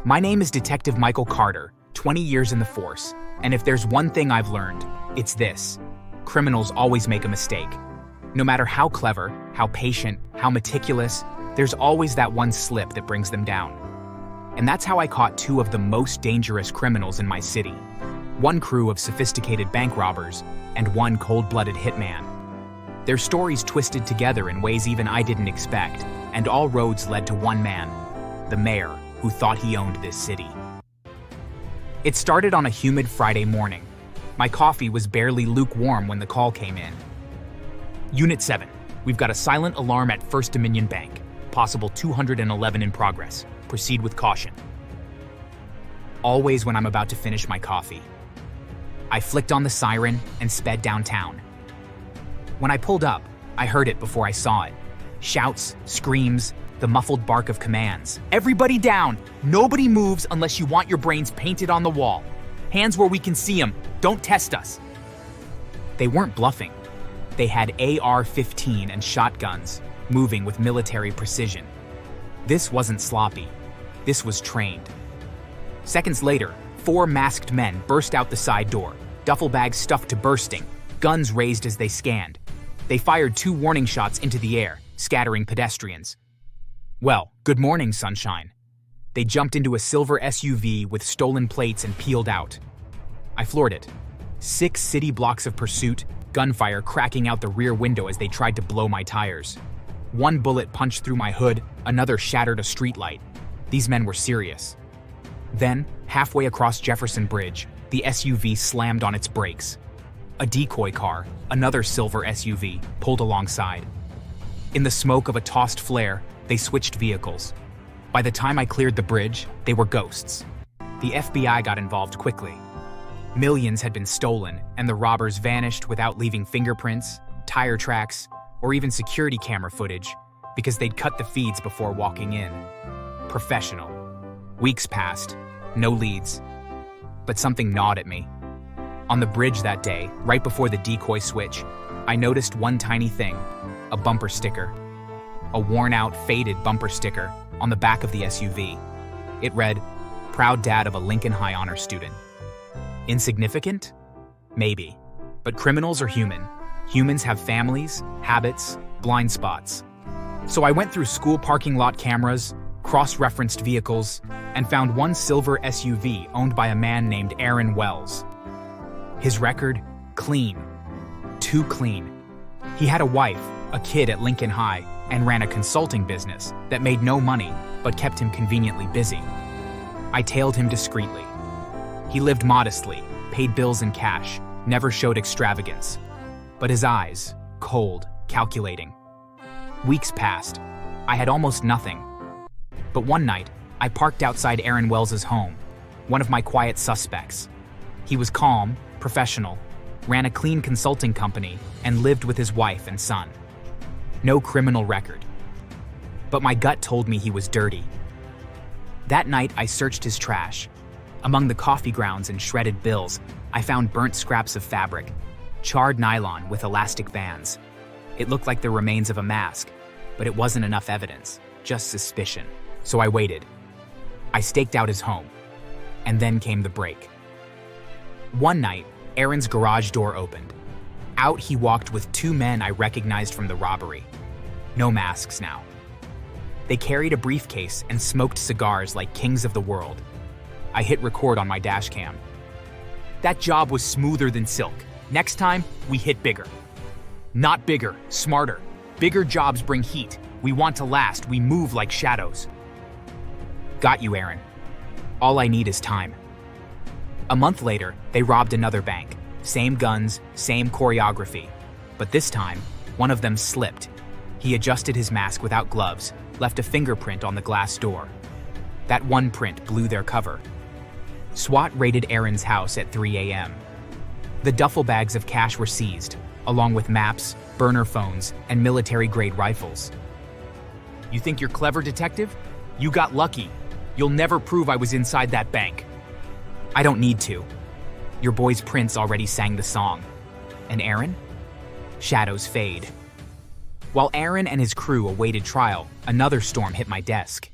My name is Detective Michael Carter, 20 years in the force, and if there's one thing I've learned, it's this. Criminals always make a mistake. No matter how clever, how patient, how meticulous, there's always that one slip that brings them down. And that's how I caught two of the most dangerous criminals in my city. One crew of sophisticated bank robbers, and one cold-blooded hitman. Their stories twisted together in ways even I didn't expect, and all roads led to one man, the mayor, who thought he owned this city. It started on a humid Friday morning. My coffee was barely lukewarm when the call came in. Unit 7, we've got a silent alarm at First Dominion Bank. Possible 211 in progress. Proceed with caution. Always when I'm about to finish my coffee. I flicked on the siren and sped downtown. When I pulled up, I heard it before I saw it. Shouts, screams, the muffled bark of commands. Everybody down! Nobody moves unless you want your brains painted on the wall. Hands where we can see them. Don't test us. They weren't bluffing. They had AR-15 and shotguns, moving with military precision. This wasn't sloppy. This was trained. Seconds later, 4 masked men burst out the side door, duffel bags stuffed to bursting, guns raised as they scanned. They fired 2 warning shots into the air, scattering pedestrians. Well, good morning, sunshine. They jumped into a silver SUV with stolen plates and peeled out. I floored it. 6 city blocks of pursuit, gunfire cracking out the rear window as they tried to blow my tires. 1 bullet punched through my hood, another shattered a streetlight. These men were serious. Then, halfway across Jefferson Bridge, the SUV slammed on its brakes. A decoy car, another silver SUV, pulled alongside. In the smoke of a tossed flare, they switched vehicles. By the time I cleared the bridge, they were ghosts. The FBI got involved quickly. Millions had been stolen, and the robbers vanished without leaving fingerprints, tire tracks, or even security camera footage, because they'd cut the feeds before walking in. Professional. Weeks passed, no leads. But something gnawed at me. On the bridge that day, right before the decoy switch, I noticed one tiny thing, a bumper sticker. A worn-out, faded bumper sticker on the back of the SUV. It read, "Proud dad of a Lincoln High honor student." Insignificant? Maybe. But criminals are human. Humans have families, habits, blind spots. So I went through school parking lot cameras, cross-referenced vehicles, and found one silver SUV owned by a man named Aaron Wells. His record? Clean. Too clean. He had a wife, a kid at Lincoln High, and ran a consulting business that made no money but kept him conveniently busy. I tailed him discreetly. He lived modestly, paid bills in cash, never showed extravagance. But his eyes, cold, calculating. Weeks passed. I had almost nothing. But one night, I parked outside Aaron Wells's home, one of my quiet suspects. He was calm, professional, ran a clean consulting company, and lived with his wife and son. No criminal record. But my gut told me he was dirty. That night, I searched his trash. Among the coffee grounds and shredded bills, I found burnt scraps of fabric, charred nylon with elastic bands. It looked like the remains of a mask, but it wasn't enough evidence, just suspicion. So I waited. I staked out his home. And then came the break. One night, Aaron's garage door opened. Out he walked with 2 men I recognized from the robbery. No masks now. They carried a briefcase and smoked cigars like kings of the world. I hit record on my dash cam. That job was smoother than silk. Next time, we hit bigger. Not bigger, smarter. Bigger jobs bring heat. We want to last, we move like shadows. Got you, Aaron. All I need is time. A month later, they robbed another bank. Same guns, same choreography. But this time, one of them slipped. He adjusted his mask without gloves, left a fingerprint on the glass door. That one print blew their cover. SWAT raided Aaron's house at 3 a.m. The duffel bags of cash were seized, along with maps, burner phones, and military-grade rifles. You think you're clever, detective? You got lucky. You'll never prove I was inside that bank. I don't need to. Your boy's Prince already sang the song. And Aaron? Shadows fade. While Aaron and his crew awaited trial, another storm hit my desk.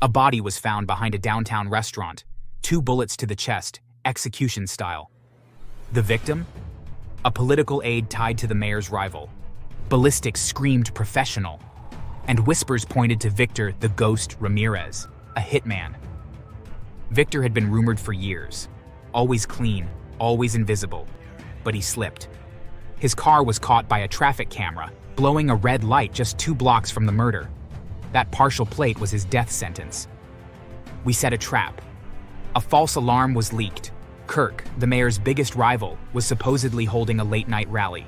A body was found behind a downtown restaurant, 2 bullets to the chest, execution style. The victim? A political aide tied to the mayor's rival. Ballistics screamed professional, and whispers pointed to Victor the Ghost Ramirez, a hitman. Victor had been rumored for years, always clean, always invisible, but he slipped. His car was caught by a traffic camera, blowing a red light just 2 blocks from the murder. That partial plate was his death sentence. We set a trap. A false alarm was leaked. Kirk, the mayor's biggest rival, was supposedly holding a late-night rally.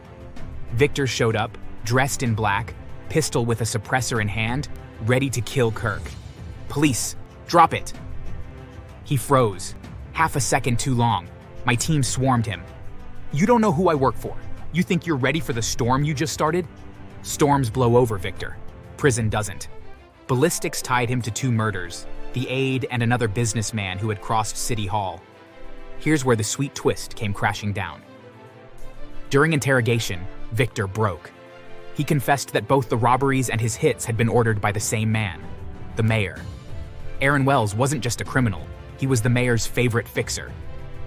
Victor showed up, dressed in black, pistol with a suppressor in hand, ready to kill Kirk. "Police, drop it!" He froze, half a second too long. My team swarmed him. "You don't know who I work for. You think you're ready for the storm you just started?" Storms blow over, Victor. Prison doesn't. Ballistics tied him to 2 murders, the aide and another businessman who had crossed City Hall. Here's where the sweet twist came crashing down. During interrogation, Victor broke. He confessed that both the robberies and his hits had been ordered by the same man, the mayor. Aaron Wells wasn't just a criminal, he was the mayor's favorite fixer.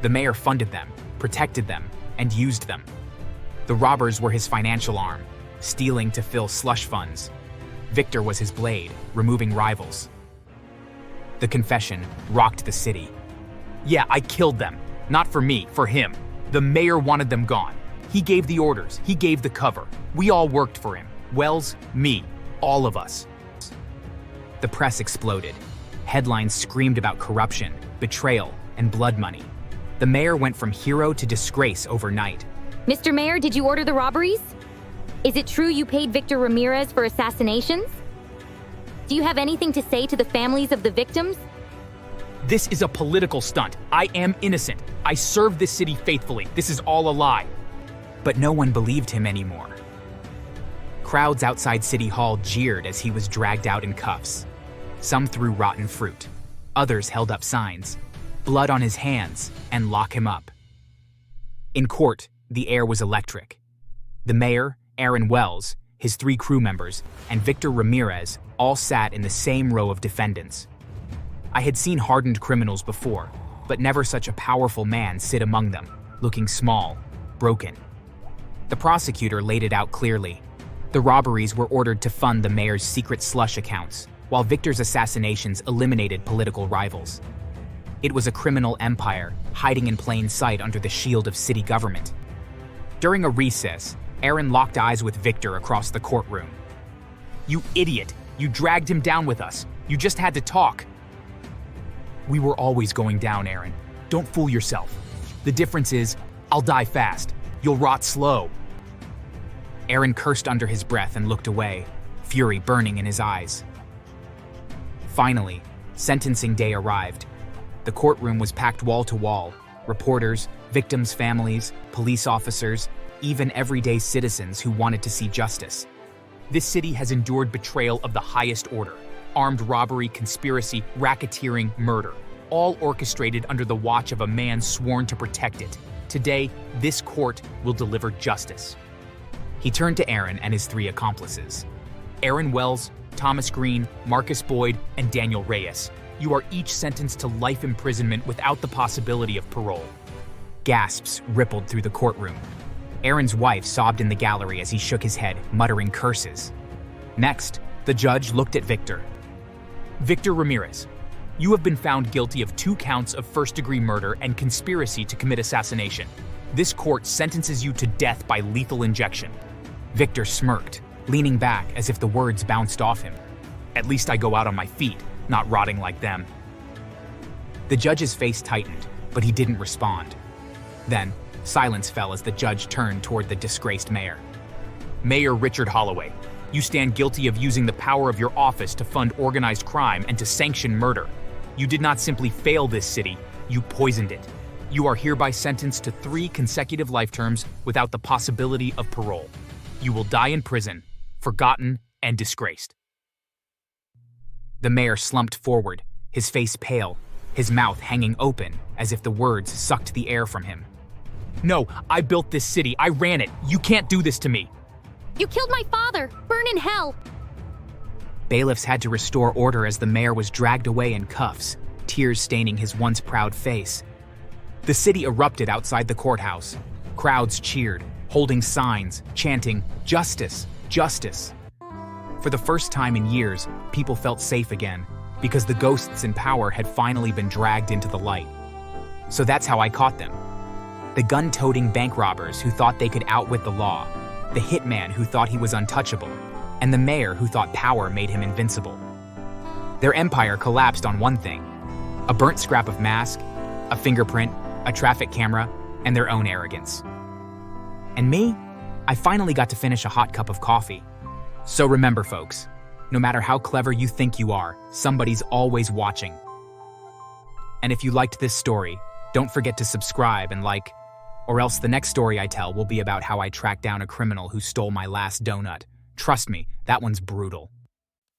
The mayor funded them, protected them, and used them. The robbers were his financial arm, stealing to fill slush funds. Victor was his blade, removing rivals. The confession rocked the city. "Yeah, I killed them. Not for me, for him. The mayor wanted them gone. He gave the orders, he gave the cover. We all worked for him. Wells, me, all of us." The press exploded. Headlines screamed about corruption, betrayal, and blood money. The mayor went from hero to disgrace overnight. "Mr. Mayor, did you order the robberies? Is it true you paid Victor Ramirez for assassinations? Do you have anything to say to the families of the victims?" "This is a political stunt. I am innocent. I served this city faithfully. This is all a lie." But no one believed him anymore. Crowds outside City Hall jeered as he was dragged out in cuffs. Some threw rotten fruit. Others held up signs, "Blood on his hands," and "Lock him up." In court, the air was electric. The mayor, Aaron Wells, his 3 crew members, and Victor Ramirez all sat in the same row of defendants. I had seen hardened criminals before, but never such a powerful man sit among them, looking small, broken. The prosecutor laid it out clearly. The robberies were ordered to fund the mayor's secret slush accounts, while Victor's assassinations eliminated political rivals. It was a criminal empire, hiding in plain sight under the shield of city government. During a recess, Aaron locked eyes with Victor across the courtroom. "You idiot! You dragged him down with us. You just had to talk." "We were always going down, Aaron. Don't fool yourself. The difference is, I'll die fast. You'll rot slow." Aaron cursed under his breath and looked away, fury burning in his eyes. Finally, sentencing day arrived. The courtroom was packed wall to wall. Reporters, victims' families, police officers, even everyday citizens who wanted to see justice. This city has endured betrayal of the highest order. Armed robbery, conspiracy, racketeering, murder, all orchestrated under the watch of a man sworn to protect it. Today, this court will deliver justice. He turned to Aaron and his 3 accomplices. Aaron Wells, Thomas Green, Marcus Boyd, and Daniel Reyes. You are each sentenced to life imprisonment without the possibility of parole. Gasps rippled through the courtroom. Aaron's wife sobbed in the gallery as he shook his head, muttering curses. Next, the judge looked at Victor. "Victor Ramirez, you have been found guilty of 2 counts of first-degree murder and conspiracy to commit assassination. This court sentences you to death by lethal injection." Victor smirked, leaning back as if the words bounced off him. "At least I go out on my feet, not rotting like them." The judge's face tightened, but he didn't respond. Then, silence fell as the judge turned toward the disgraced mayor. "Mayor Richard Holloway, you stand guilty of using the power of your office to fund organized crime and to sanction murder. You did not simply fail this city, you poisoned it. You are hereby sentenced to 3 consecutive life terms without the possibility of parole. You will die in prison, forgotten and disgraced." The mayor slumped forward, his face pale, his mouth hanging open as if the words sucked the air from him. "No, I built this city. I ran it. You can't do this to me." "You killed my father! Burn in hell!" Bailiffs had to restore order as the mayor was dragged away in cuffs, tears staining his once proud face. The city erupted outside the courthouse. Crowds cheered, holding signs, chanting, "Justice! Justice!" For the first time in years, people felt safe again, because the ghosts in power had finally been dragged into the light. So that's how I caught them. The gun-toting bank robbers who thought they could outwit the law, the hitman who thought he was untouchable, and the mayor who thought power made him invincible. Their empire collapsed on one thing: a burnt scrap of mask, a fingerprint, a traffic camera, and their own arrogance. And me? I finally got to finish a hot cup of coffee. So remember, folks, no matter how clever you think you are, somebody's always watching. And if you liked this story, don't forget to subscribe and like, or else the next story I tell will be about how I tracked down a criminal who stole my last donut. Trust me, that one's brutal.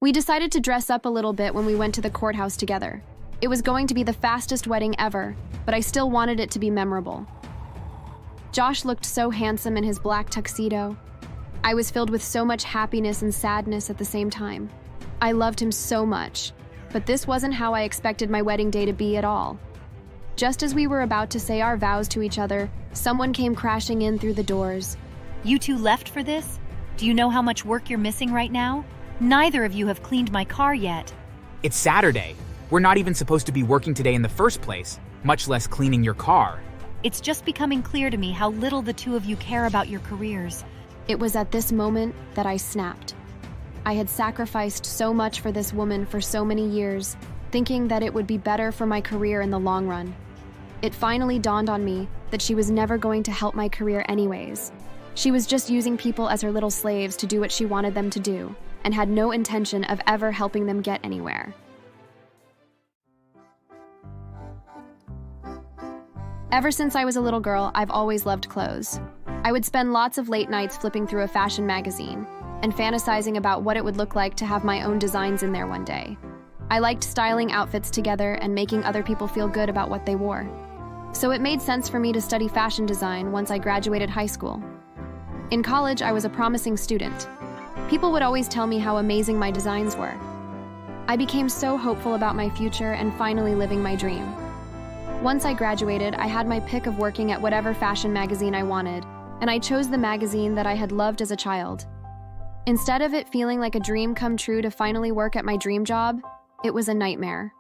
We decided to dress up a little bit when we went to the courthouse together. It was going to be the fastest wedding ever, but I still wanted it to be memorable. Josh looked so handsome in his black tuxedo. I was filled with so much happiness and sadness at the same time. I loved him so much, but this wasn't how I expected my wedding day to be at all. Just as we were about to say our vows to each other, someone came crashing in through the doors. You two left for this? Do you know how much work you're missing right now? Neither of you have cleaned my car yet. It's Saturday. We're not even supposed to be working today in the first place, much less cleaning your car. It's just becoming clear to me how little the two of you care about your careers. It was at this moment that I snapped. I had sacrificed so much for this woman for so many years, thinking that it would be better for my career in the long run. It finally dawned on me that she was never going to help my career anyways. She was just using people as her little slaves to do what she wanted them to do, and had no intention of ever helping them get anywhere. Ever since I was a little girl, I've always loved clothes. I would spend lots of late nights flipping through a fashion magazine and fantasizing about what it would look like to have my own designs in there one day. I liked styling outfits together and making other people feel good about what they wore. So it made sense for me to study fashion design once I graduated high school. In college, I was a promising student. People would always tell me how amazing my designs were. I became so hopeful about my future and finally living my dream. Once I graduated, I had my pick of working at whatever fashion magazine I wanted, and I chose the magazine that I had loved as a child. Instead of it feeling like a dream come true to finally work at my dream job, it was a nightmare.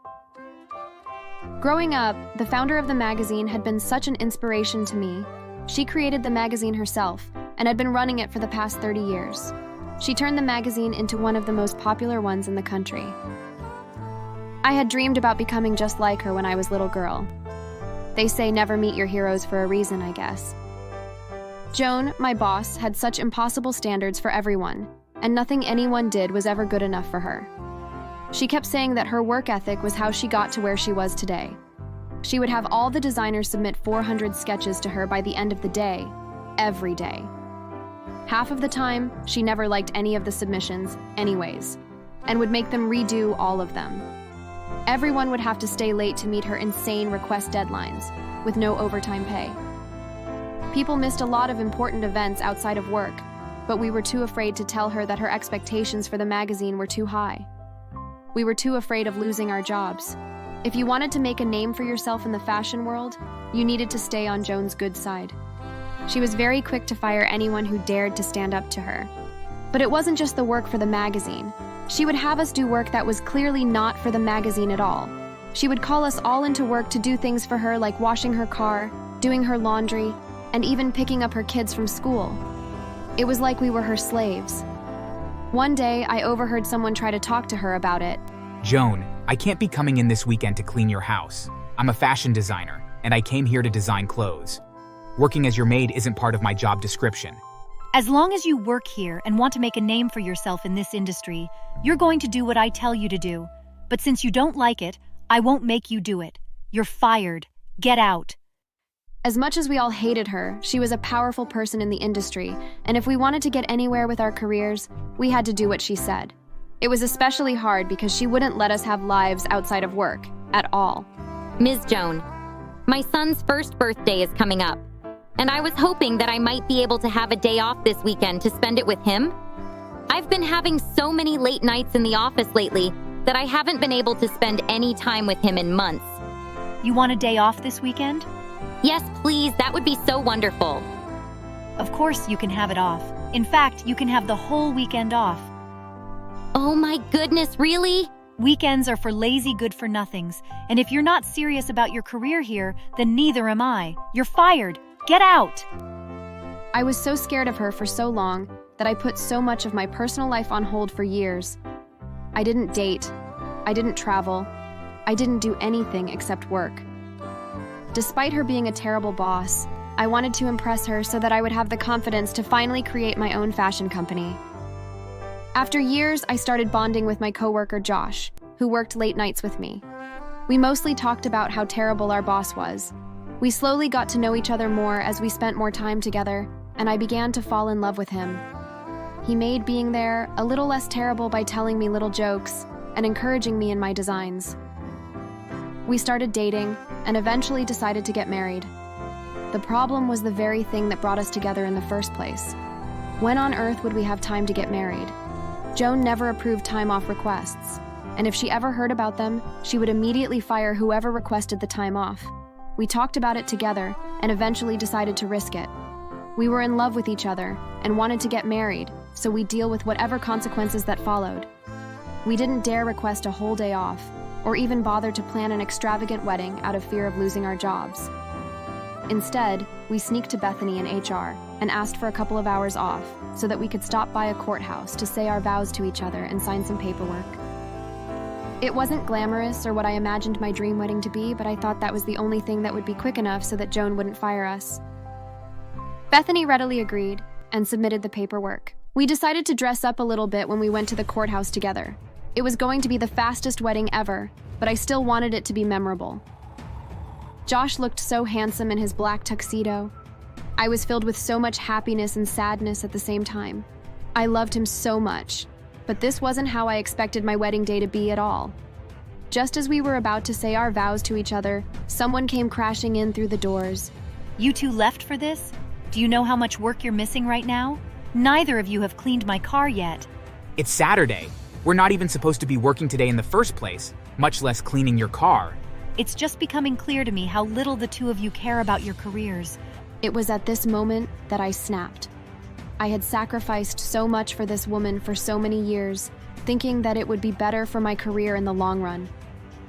Growing up, the founder of the magazine had been such an inspiration to me. She created the magazine herself and had been running it for the past 30 years. She turned the magazine into one of the most popular ones in the country. I had dreamed about becoming just like her when I was a little girl. They say never meet your heroes for a reason, I guess. Joan, my boss, had such impossible standards for everyone, and nothing anyone did was ever good enough for her. She kept saying that her work ethic was how she got to where she was today. She would have all the designers submit 400 sketches to her by the end of the day, every day. Half of the time, she never liked any of the submissions, anyways, and would make them redo all of them. Everyone would have to stay late to meet her insane request deadlines, with no overtime pay. People missed a lot of important events outside of work, but we were too afraid to tell her that her expectations for the magazine were too high. We were too afraid of losing our jobs. If you wanted to make a name for yourself in the fashion world, you needed to stay on Joan's good side. She was very quick to fire anyone who dared to stand up to her. But it wasn't just the work for the magazine. She would have us do work that was clearly not for the magazine at all. She would call us all into work to do things for her like washing her car, doing her laundry, and even picking up her kids from school. It was like we were her slaves. One day, I overheard someone try to talk to her about it. Joan, I can't be coming in this weekend to clean your house. I'm a fashion designer, and I came here to design clothes. Working as your maid isn't part of my job description. As long as you work here and want to make a name for yourself in this industry, you're going to do what I tell you to do. But since you don't like it, I won't make you do it. You're fired. Get out. As much as we all hated her, she was a powerful person in the industry, and if we wanted to get anywhere with our careers, we had to do what she said. It was especially hard because she wouldn't let us have lives outside of work, at all. Ms. Joan, my son's first birthday is coming up, and I was hoping that I might be able to have a day off this weekend to spend it with him. I've been having so many late nights in the office lately that I haven't been able to spend any time with him in months. You want a day off this weekend? Yes, please, that would be so wonderful. Of course you can have it off. In fact, you can have the whole weekend off. Oh my goodness, really? Weekends are for lazy good-for-nothings, and if you're not serious about your career here, then neither am I. You're fired. Get out! I was so scared of her for so long that I put so much of my personal life on hold for years. I didn't date. I didn't travel. I didn't do anything except work. Despite her being a terrible boss, I wanted to impress her so that I would have the confidence to finally create my own fashion company. After years, I started bonding with my coworker Josh, who worked late nights with me. We mostly talked about how terrible our boss was. We slowly got to know each other more as we spent more time together, and I began to fall in love with him. He made being there a little less terrible by telling me little jokes and encouraging me in my designs. We started dating and eventually decided to get married. The problem was the very thing that brought us together in the first place. When on earth would we have time to get married? Joan never approved time off requests, and if she ever heard about them, she would immediately fire whoever requested the time off. We talked about it together and eventually decided to risk it. We were in love with each other and wanted to get married, so we deal with whatever consequences that followed. We didn't dare request a whole day off, or even bother to plan an extravagant wedding out of fear of losing our jobs. Instead, we sneaked to Bethany in HR and asked for a couple of hours off so that we could stop by a courthouse to say our vows to each other and sign some paperwork. It wasn't glamorous or what I imagined my dream wedding to be, but I thought that was the only thing that would be quick enough so that Joan wouldn't fire us. Bethany readily agreed and submitted the paperwork. We decided to dress up a little bit when we went to the courthouse together. It was going to be the fastest wedding ever, but I still wanted it to be memorable. Josh looked so handsome in his black tuxedo. I was filled with so much happiness and sadness at the same time. I loved him so much, but this wasn't how I expected my wedding day to be at all. Just as we were about to say our vows to each other, someone came crashing in through the doors. You two left for this? Do you know how much work you're missing right now? Neither of you have cleaned my car yet. It's Saturday. We're not even supposed to be working today in the first place, much less cleaning your car. It's just becoming clear to me how little the two of you care about your careers. It was at this moment that I snapped. I had sacrificed so much for this woman for so many years, thinking that it would be better for my career in the long run.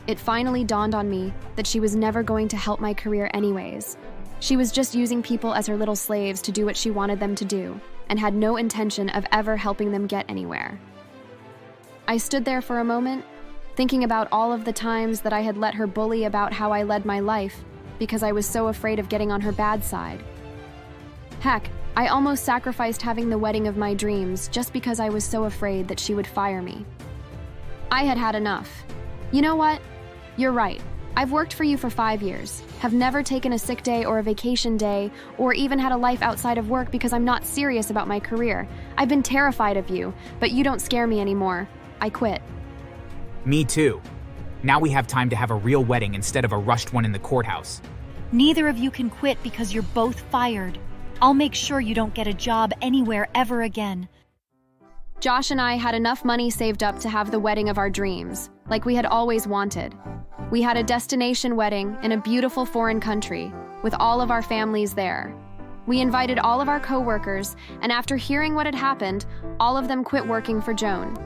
It finally dawned on me that she was never going to help my career anyways. She was just using people as her little slaves to do what she wanted them to do, and had no intention of ever helping them get anywhere. I stood there for a moment, thinking about all of the times that I had let her bully about how I led my life because I was so afraid of getting on her bad side. Heck, I almost sacrificed having the wedding of my dreams just because I was so afraid that she would fire me. I had had enough. You know what? You're right. I've worked for you for 5 years, have never taken a sick day or a vacation day, or even had a life outside of work because I'm not serious about my career. I've been terrified of you, but you don't scare me anymore. I quit. Me too. Now we have time to have a real wedding instead of a rushed one in the courthouse. Neither of you can quit because you're both fired. I'll make sure you don't get a job anywhere ever again. Josh and I had enough money saved up to have the wedding of our dreams, like we had always wanted. We had a destination wedding in a beautiful foreign country, with all of our families there. We invited all of our coworkers, and after hearing what had happened, all of them quit working for Joan.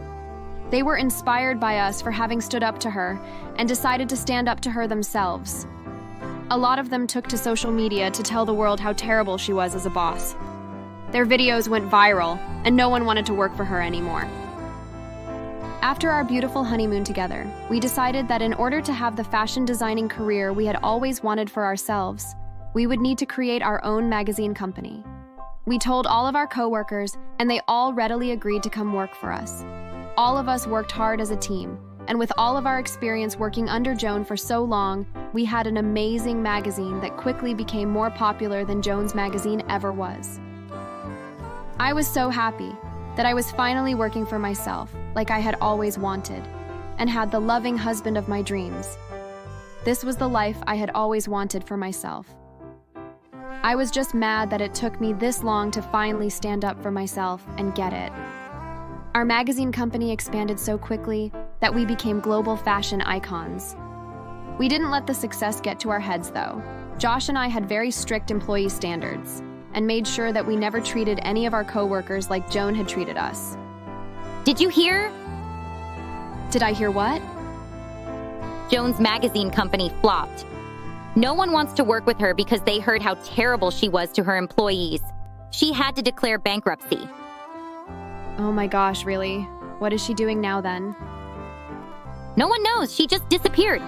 They were inspired by us for having stood up to her and decided to stand up to her themselves. A lot of them took to social media to tell the world how terrible she was as a boss. Their videos went viral, and no one wanted to work for her anymore. After our beautiful honeymoon together, we decided that in order to have the fashion designing career we had always wanted for ourselves, we would need to create our own magazine company. We told all of our coworkers, and they all readily agreed to come work for us. All of us worked hard as a team, and with all of our experience working under Joan for so long, we had an amazing magazine that quickly became more popular than Joan's magazine ever was. I was so happy that I was finally working for myself, like I had always wanted, and had the loving husband of my dreams. This was the life I had always wanted for myself. I was just mad that it took me this long to finally stand up for myself and get it. Our magazine company expanded so quickly that we became global fashion icons. We didn't let the success get to our heads, though. Josh and I had very strict employee standards and made sure that we never treated any of our coworkers like Joan had treated us. Did you hear? Did I hear what? Joan's magazine company flopped. No one wants to work with her because they heard how terrible she was to her employees. She had to declare bankruptcy. Oh my gosh, really? What is she doing now then? No one knows. She just disappeared.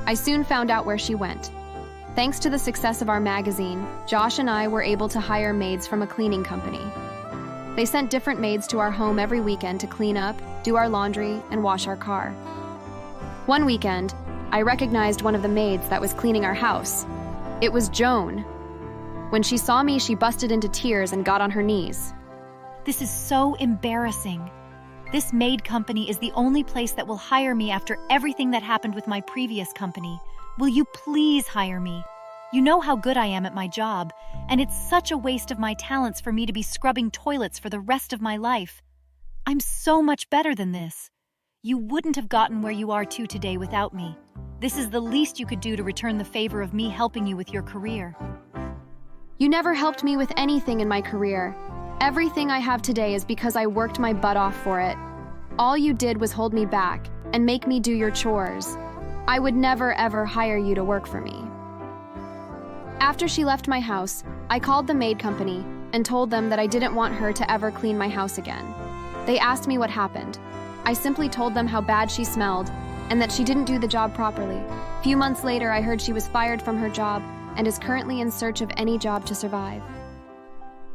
I soon found out where she went. Thanks to the success of our magazine, Josh and I were able to hire maids from a cleaning company. They sent different maids to our home every weekend to clean up, do our laundry, and wash our car. One weekend, I recognized one of the maids that was cleaning our house. It was Joan. When she saw me, she busted into tears and got on her knees. This is so embarrassing. This maid company is the only place that will hire me after everything that happened with my previous company. Will you please hire me? You know how good I am at my job, and it's such a waste of my talents for me to be scrubbing toilets for the rest of my life. I'm so much better than this. You wouldn't have gotten where you are today without me. This is the least you could do to return the favor of me helping you with your career. You never helped me with anything in my career. Everything I have today is because I worked my butt off for it. All you did was hold me back and make me do your chores. I would never ever hire you to work for me. After she left my house, I called the maid company and told them that I didn't want her to ever clean my house again. They asked me what happened. I simply told them how bad she smelled and that she didn't do the job properly. A few months later, I heard she was fired from her job and is currently in search of any job to survive.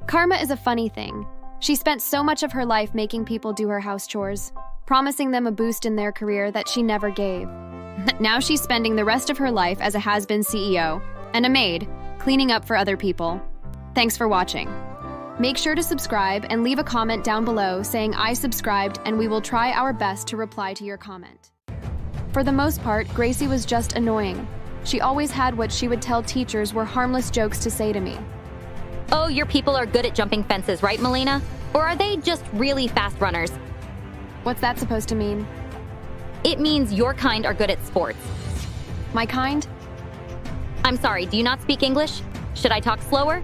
Karma is a funny thing. She spent so much of her life making people do her house chores, promising them a boost in their career that she never gave. Now she's spending the rest of her life as a has-been CEO and a maid, cleaning up for other people. Thanks for watching. Make sure to subscribe and leave a comment down below saying I subscribed, and we will try our best to reply to your comment. For the most part, Gracie was just annoying. She always had what she would tell teachers were harmless jokes to say to me. Oh, your people are good at jumping fences, right, Melina? Or are they just really fast runners? What's that supposed to mean? It means your kind are good at sports. My kind? I'm sorry, do you not speak English? Should I talk slower?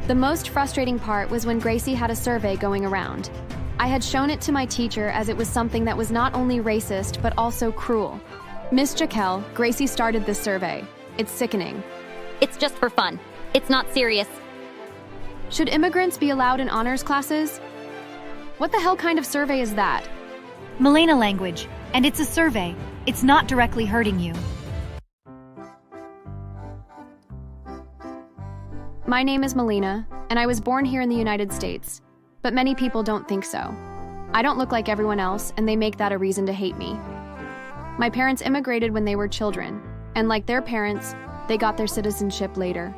The most frustrating part was when Gracie had a survey going around. I had shown it to my teacher as it was something that was not only racist, but also cruel. Miss Jaquel, Gracie started this survey. It's sickening. It's just for fun. It's not serious. Should immigrants be allowed in honors classes? What the hell kind of survey is that? Melina language, and it's a survey. It's not directly hurting you. My name is Melina, and I was born here in the United States, but many people don't think so. I don't look like everyone else, and they make that a reason to hate me. My parents immigrated when they were children, and like their parents, they got their citizenship later.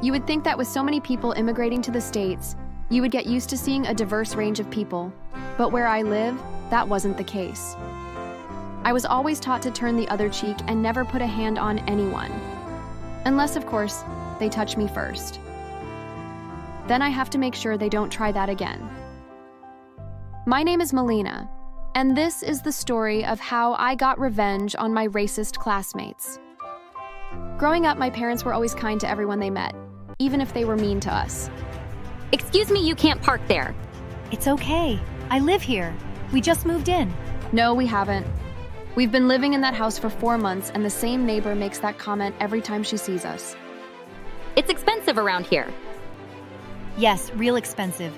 You would think that with so many people immigrating to the States, you would get used to seeing a diverse range of people, but where I live, that wasn't the case. I was always taught to turn the other cheek and never put a hand on anyone. Unless, of course, they touch me first. Then I have to make sure they don't try that again. My name is Melina, and this is the story of how I got revenge on my racist classmates. Growing up, my parents were always kind to everyone they met, even if they were mean to us. Excuse me, you can't park there. It's okay. I live here. We just moved in. No, we haven't. We've been living in that house for 4 months, and the same neighbor makes that comment every time she sees us. It's expensive around here. Yes, real expensive.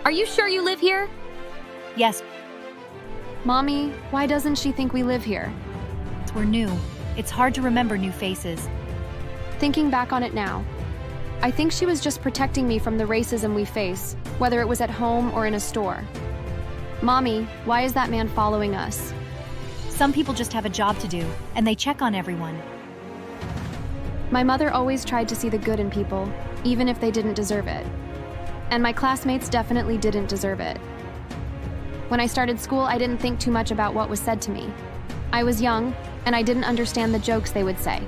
Are you sure you live here? Yes, Mommy, why doesn't she think we live here? we're new. It's hard to remember new faces. Thinking back on it now, I think she was just protecting me from the racism we face, whether it was at home or in a store. Mommy, why is that man following us? Some people just have a job to do, and they check on everyone. My mother always tried to see the good in people, even if they didn't deserve it. And my classmates definitely didn't deserve it. When I started school, I didn't think too much about what was said to me. I was young, and I didn't understand the jokes they would say.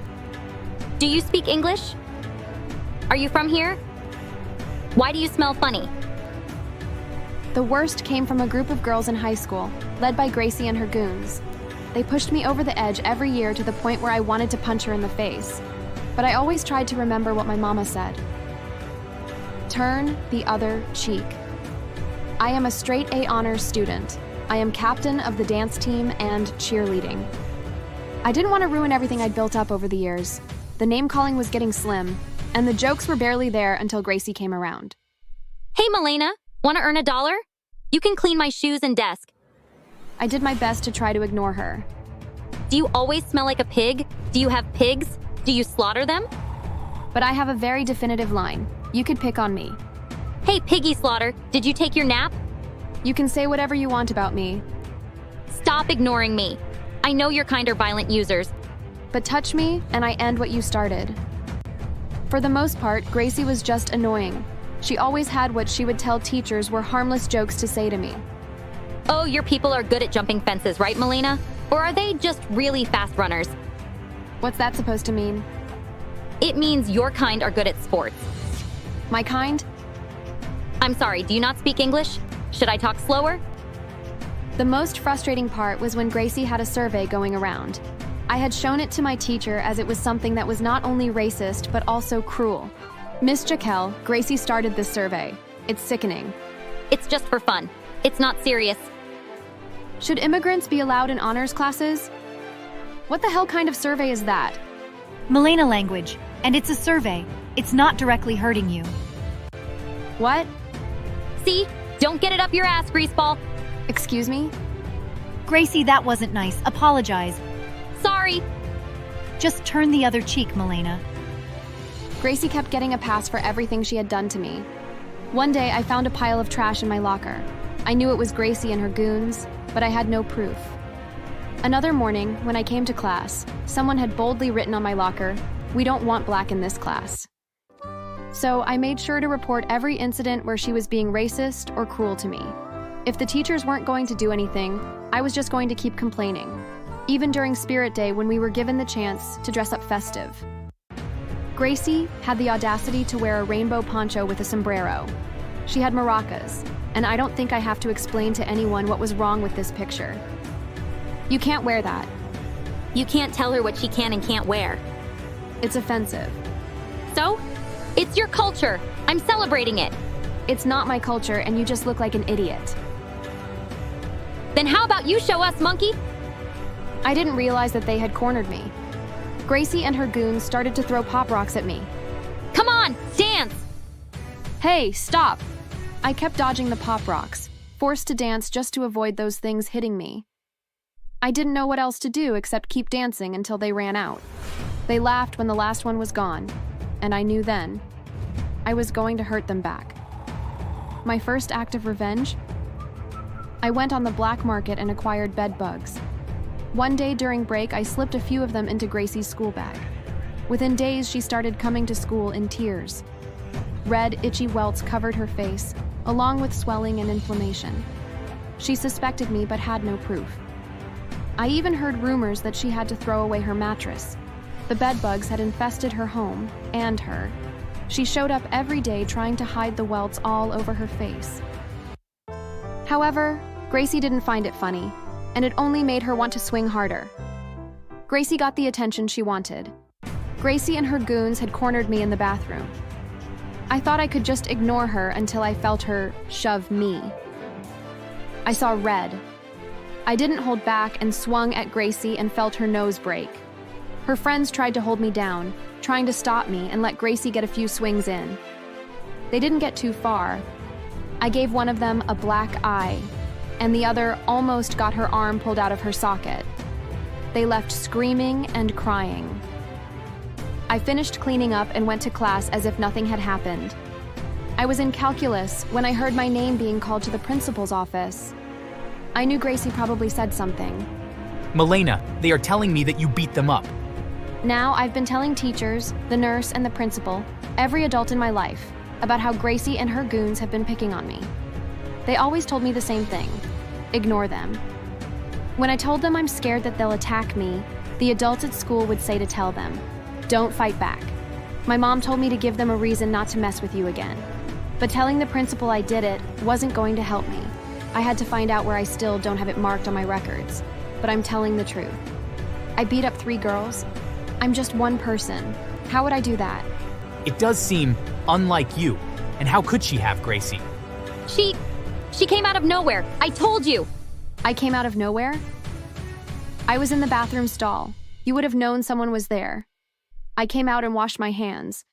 Do you speak English? Are you from here? Why do you smell funny? The worst came from a group of girls in high school, led by Gracie and her goons. They pushed me over the edge every year to the point where I wanted to punch her in the face. But I always tried to remember what my mama said. Turn the other cheek. I am a straight A honors student. I am captain of the dance team and cheerleading. I didn't want to ruin everything I'd built up over the years. The name-calling was getting slim, and the jokes were barely there until Gracie came around. Hey, Milena, want to earn $1? You can clean my shoes and desk. I did my best to try to ignore her. Do you always smell like a pig? Do you have pigs? Do you slaughter them? But I have a very definitive line. You could pick on me. Hey, Piggy Slaughter, did you take your nap? You can say whatever you want about me, Stop ignoring me. I know you're kind or violent users. but touch me and I end what you started. For the most part, Gracie was just annoying. She always had what she would tell teachers were harmless jokes to say to me. Oh, your people are good at jumping fences, right, Milena? Or are they just really fast runners? What's that supposed to mean? It means your kind are good at sports. My kind? I'm sorry, do you not speak English? Should I talk slower? The most frustrating part was when Gracie had a survey going around. I had shown it to my teacher as it was something that was not only racist, but also cruel. Miss Jaquel, Gracie started this survey. It's sickening. It's just for fun. It's not serious. Should immigrants be allowed in honors classes? What the hell kind of survey is that? Milena language, and it's a survey. It's not directly hurting you. What? See? Don't get it up your ass, greaseball. Excuse me? Gracie, that wasn't nice. Apologize. Sorry. Just turn the other cheek, Milena. Gracie kept getting a pass for everything she had done to me. One day, I found a pile of trash in my locker. I knew it was Gracie and her goons, but I had no proof. Another morning, when I came to class, someone had boldly written on my locker, "We don't want black in this class." So I made sure to report every incident where she was being racist or cruel to me. If the teachers weren't going to do anything, I was just going to keep complaining, even during Spirit Day when we were given the chance to dress up festive. Gracie had the audacity to wear a rainbow poncho with a sombrero. She had maracas, and I don't think I have to explain to anyone what was wrong with this picture. You can't wear that. You can't tell her what she can and can't wear. It's offensive. So? It's your culture. I'm celebrating it. It's not my culture, and you just look like an idiot. Then how about you show us, monkey? I didn't realize that they had cornered me. Gracie and her goons started to throw pop rocks at me. Come on, dance! Hey, stop! I kept dodging the pop rocks, forced to dance just to avoid those things hitting me. I didn't know what else to do except keep dancing until they ran out. They laughed when the last one was gone, and I knew then I was going to hurt them back. My first act of revenge? I went on the black market and acquired bed bugs. One day during break, I slipped a few of them into Gracie's school bag. Within days, she started coming to school in tears. Red, itchy welts covered her face, along with swelling and inflammation. She suspected me but had no proof. I even heard rumors that she had to throw away her mattress. The bed bugs had infested her home and her. She showed up every day trying to hide the welts all over her face. However, Gracie didn't find it funny, and it only made her want to swing harder. Gracie got the attention she wanted. Gracie and her goons had cornered me in the bathroom. I thought I could just ignore her until I felt her shove me. I saw red. I didn't hold back and swung at Gracie and felt her nose break. Her friends tried to hold me down, trying to stop me and let Gracie get a few swings in. They didn't get too far. I gave one of them a black eye, and the other almost got her arm pulled out of her socket. They left screaming and crying. I finished cleaning up and went to class as if nothing had happened. I was in calculus when I heard my name being called to the principal's office. I knew Gracie probably said something. Milena, they are telling me that you beat them up. Now I've been telling teachers, the nurse, and the principal, every adult in my life, about how Gracie and her goons have been picking on me. They always told me the same thing: ignore them. When I told them I'm scared that they'll attack me, the adults at school would say to tell them, don't fight back. My mom told me to give them a reason not to mess with you again. But telling the principal I did it wasn't going to help me. I had to find out where I still don't have it marked on my records. But I'm telling the truth. I beat up 3 girls. I'm just one person. How would I do that? It does seem unlike you. And how could she have, Gracie? She came out of nowhere. I told you. I came out of nowhere? I was in the bathroom stall. You would have known someone was there. I came out and washed my hands.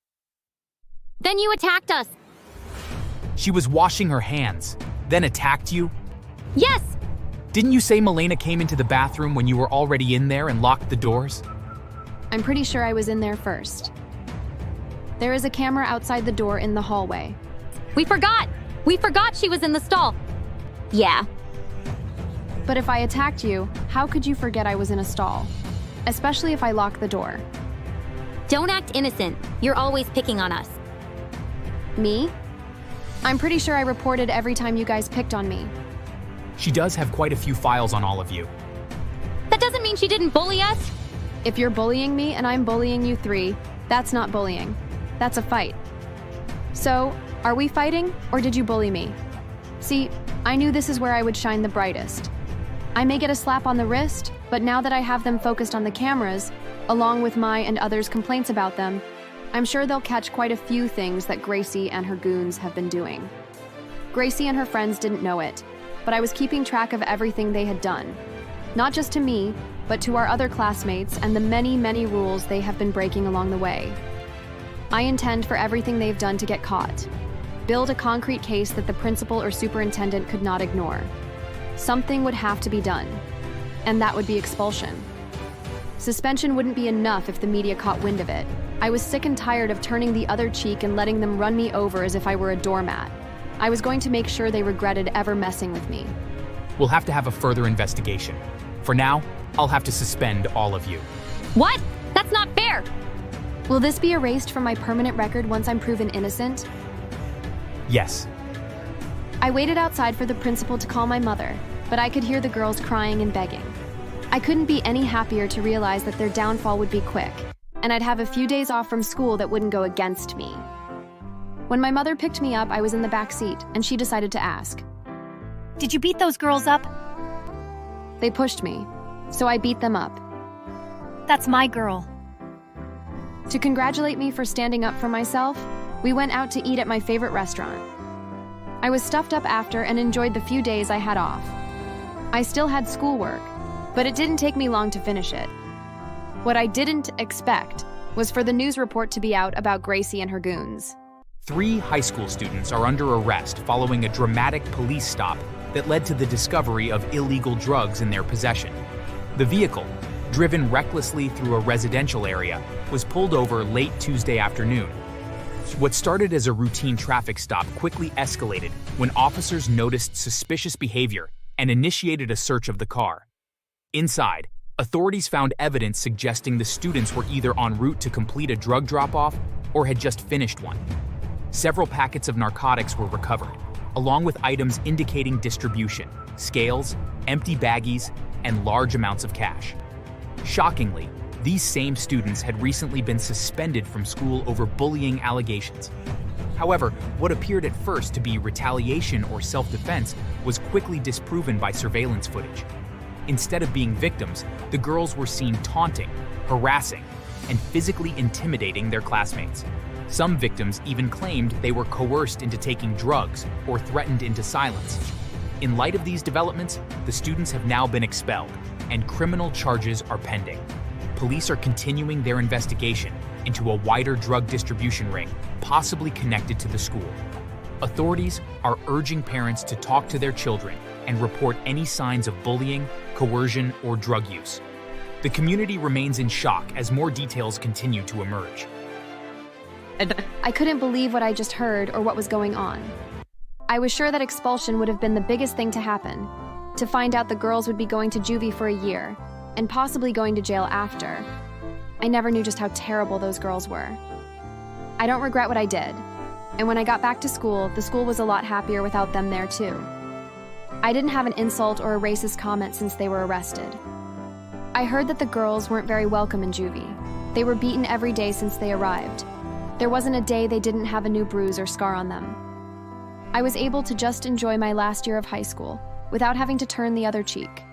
Then you attacked us. She was washing her hands, then attacked you? Yes! Didn't you say Milena came into the bathroom when you were already in there and locked the doors? I'm pretty sure I was in there first. There is a camera outside the door in the hallway. We forgot! We forgot she was in the stall. Yeah. But if I attacked you, how could you forget I was in a stall? Especially if I locked the door. Don't act innocent. You're always picking on us. Me? I'm pretty sure I reported every time you guys picked on me. She does have quite a few files on all of you. That doesn't mean she didn't bully us. If you're bullying me and I'm bullying you 3, that's not bullying. That's a fight. So, are we fighting, or did you bully me? See, I knew this is where I would shine the brightest. I may get a slap on the wrist, but now that I have them focused on the cameras, along with my and others' complaints about them, I'm sure they'll catch quite a few things that Gracie and her goons have been doing. Gracie and her friends didn't know it, but I was keeping track of everything they had done. Not just to me, but to our other classmates and the many, many rules they have been breaking along the way. I intend for everything they've done to get caught. Build a concrete case that the principal or superintendent could not ignore. Something would have to be done, and that would be expulsion. Suspension wouldn't be enough if the media caught wind of it. I was sick and tired of turning the other cheek and letting them run me over as if I were a doormat. I was going to make sure they regretted ever messing with me. We'll have to have a further investigation. For now, I'll have to suspend all of you. What? That's not fair! Will this be erased from my permanent record once I'm proven innocent? Yes. I waited outside for the principal to call my mother, but I could hear the girls crying and begging. I couldn't be any happier to realize that their downfall would be quick, and I'd have a few days off from school that wouldn't go against me. When my mother picked me up, I was in the back seat, and she decided to ask. Did you beat those girls up? They pushed me, so I beat them up. That's my girl. To congratulate me for standing up for myself, we went out to eat at my favorite restaurant. I was stuffed up after and enjoyed the few days I had off. I still had schoolwork, but it didn't take me long to finish it. What I didn't expect was for the news report to be out about Gracie and her goons. 3 high school students are under arrest following a dramatic police stop that led to the discovery of illegal drugs in their possession. The vehicle, driven recklessly through a residential area, was pulled over late Tuesday afternoon. What started as a routine traffic stop quickly escalated when officers noticed suspicious behavior and initiated a search of the car. Inside, authorities found evidence suggesting the students were either en route to complete a drug drop-off or had just finished one. Several packets of narcotics were recovered, along with items indicating distribution, scales, empty baggies, and large amounts of cash. Shockingly, these same students had recently been suspended from school over bullying allegations. However, what appeared at first to be retaliation or self-defense was quickly disproven by surveillance footage. Instead of being victims, the girls were seen taunting, harassing, and physically intimidating their classmates. Some victims even claimed they were coerced into taking drugs or threatened into silence. In light of these developments, the students have now been expelled, and criminal charges are pending. Police are continuing their investigation into a wider drug distribution ring, possibly connected to the school. Authorities are urging parents to talk to their children and report any signs of bullying, coercion, or drug use. The community remains in shock as more details continue to emerge. I couldn't believe what I just heard or what was going on. I was sure that expulsion would have been the biggest thing to happen, to find out the girls would be going to juvie for a year, and possibly going to jail after. I never knew just how terrible those girls were. I don't regret what I did, and when I got back to school, the school was a lot happier without them there too. I didn't have an insult or a racist comment since they were arrested. I heard that the girls weren't very welcome in juvie. They were beaten every day since they arrived. There wasn't a day they didn't have a new bruise or scar on them. I was able to just enjoy my last year of high school without having to turn the other cheek.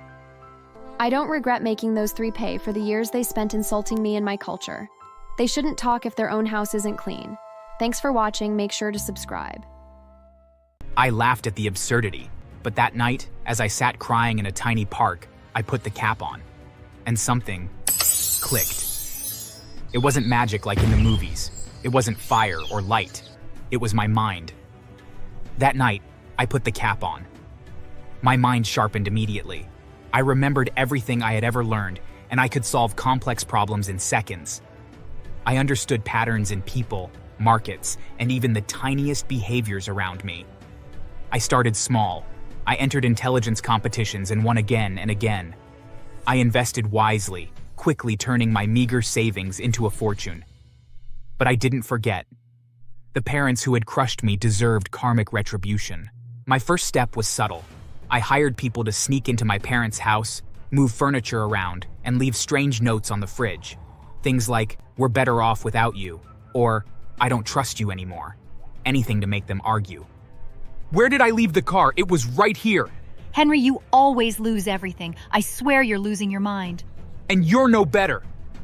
I don't regret making those three pay for the years they spent insulting me and my culture. They shouldn't talk if their own house isn't clean. Thanks for watching. Make sure to subscribe. I laughed at the absurdity, but that night, as I sat crying in a tiny park, I put the cap on, and something clicked. It wasn't magic like in the movies. It wasn't fire or light. It was my mind. That night, I put the cap on. My mind sharpened immediately. I remembered everything I had ever learned, and I could solve complex problems in seconds. I understood patterns in people, markets, and even the tiniest behaviors around me. I started small. I entered intelligence competitions and won again and again. I invested wisely, quickly turning my meager savings into a fortune. But I didn't forget. The parents who had crushed me deserved karmic retribution. My first step was subtle. I hired people to sneak into my parents' house, move furniture around, and leave strange notes on the fridge. Things like, "We're better off without you," or "I don't trust you anymore." Anything to make them argue. "Where did I leave the car? It was right here." Henry, you always lose everything. I swear you're losing your mind. "And you're no better."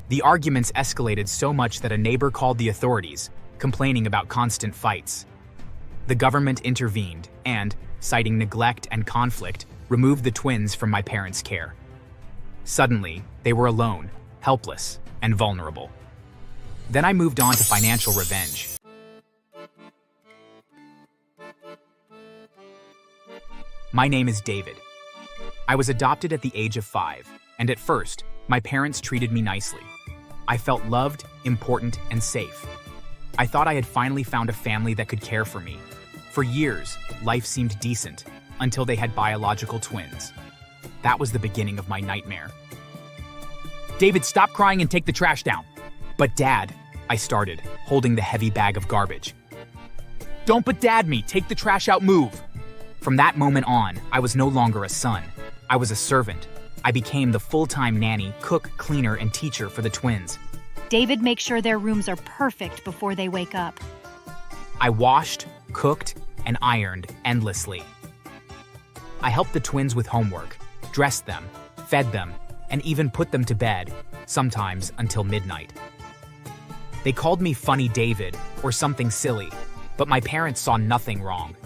The arguments escalated so much that a neighbor called the authorities, complaining about constant fights. The government intervened and, citing neglect and conflict, removed the twins from my parents' care. Suddenly, they were alone, helpless, and vulnerable. Then I moved on to financial revenge. My name is David. I was adopted at the age of 5, and at first, my parents treated me nicely. I felt loved, important, and safe. I thought I had finally found a family that could care for me. For years, life seemed decent, until they had biological twins. That was the beginning of my nightmare. "David, stop crying and take the trash down." "But Dad," I started, holding the heavy bag of garbage. "Don't but Dad me, take the trash out, move." From that moment on, I was no longer a son. I was a servant. I became the full-time nanny, cook, cleaner, and teacher for the twins. David, make sure their rooms are perfect before they wake up. I washed, cooked, and ironed endlessly. I helped the twins with homework, dressed them, fed them, and even put them to bed, sometimes until midnight. They called me Funny David or something silly, but my parents saw nothing wrong.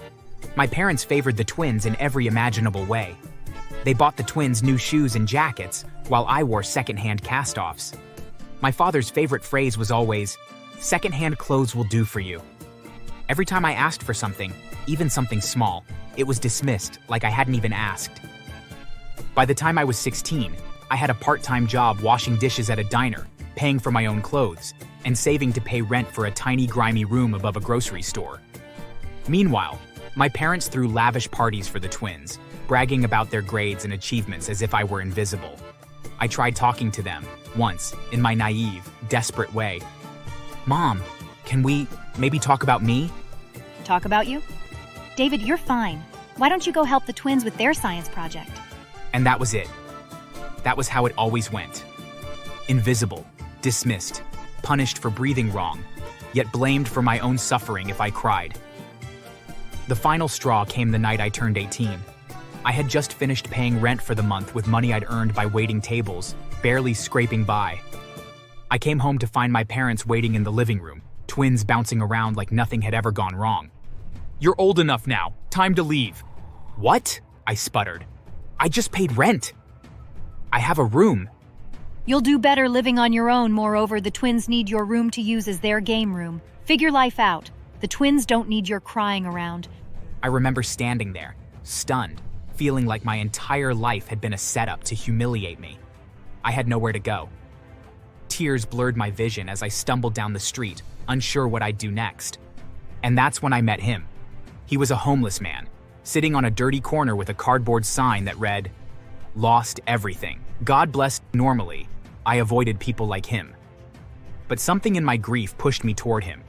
My parents favored the twins in every imaginable way. They bought the twins new shoes and jackets, while I wore secondhand cast-offs. My father's favorite phrase was always, "Secondhand clothes will do for you." Every time I asked for something, even something small, it was dismissed like I hadn't even asked. By the time I was 16, I had a part-time job washing dishes at a diner, paying for my own clothes, and saving to pay rent for a tiny grimy room above a grocery store. Meanwhile, my parents threw lavish parties for the twins, bragging about their grades and achievements as if I were invisible. I tried talking to them, once, in my naive, desperate way. "Mom, can we maybe talk about me?" Talk about you? David, you're fine. Why don't you go help the twins with their science project? And that was it. That was how it always went. Invisible, dismissed, punished for breathing wrong, yet blamed for my own suffering if I cried. The final straw came the night I turned 18. I had just finished paying rent for the month with money I'd earned by waiting tables, barely scraping by. I came home to find my parents waiting in the living room, twins bouncing around like nothing had ever gone wrong. "You're old enough now. Time to leave." "What?" I sputtered. "I just paid rent. I have a room." You'll do better living on your own. Moreover, the twins need your room to use as their game room. Figure life out. The twins don't need your crying around. I remember standing there, stunned, feeling like my entire life had been a setup to humiliate me. I had nowhere to go. Tears blurred my vision as I stumbled down the street, unsure what I'd do next. And that's when I met him. He was a homeless man, sitting on a dirty corner with a cardboard sign that read, "Lost everything. God bless." Normally, I avoided people like him. But something in my grief pushed me toward him.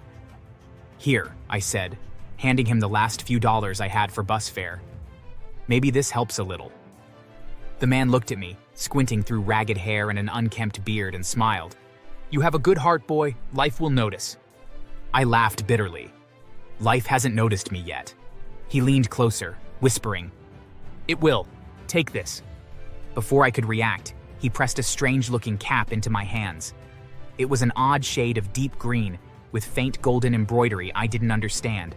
"Here," I said, handing him the last few dollars I had for bus fare. "Maybe this helps a little." The man looked at me, squinting through ragged hair and an unkempt beard, and smiled. "You have a good heart, boy. Life will notice." I laughed bitterly. Life hasn't noticed me yet. He leaned closer, whispering, "It will. Take this." Before I could react, he pressed a strange-looking cap into my hands. It was an odd shade of deep green with faint golden embroidery I didn't understand.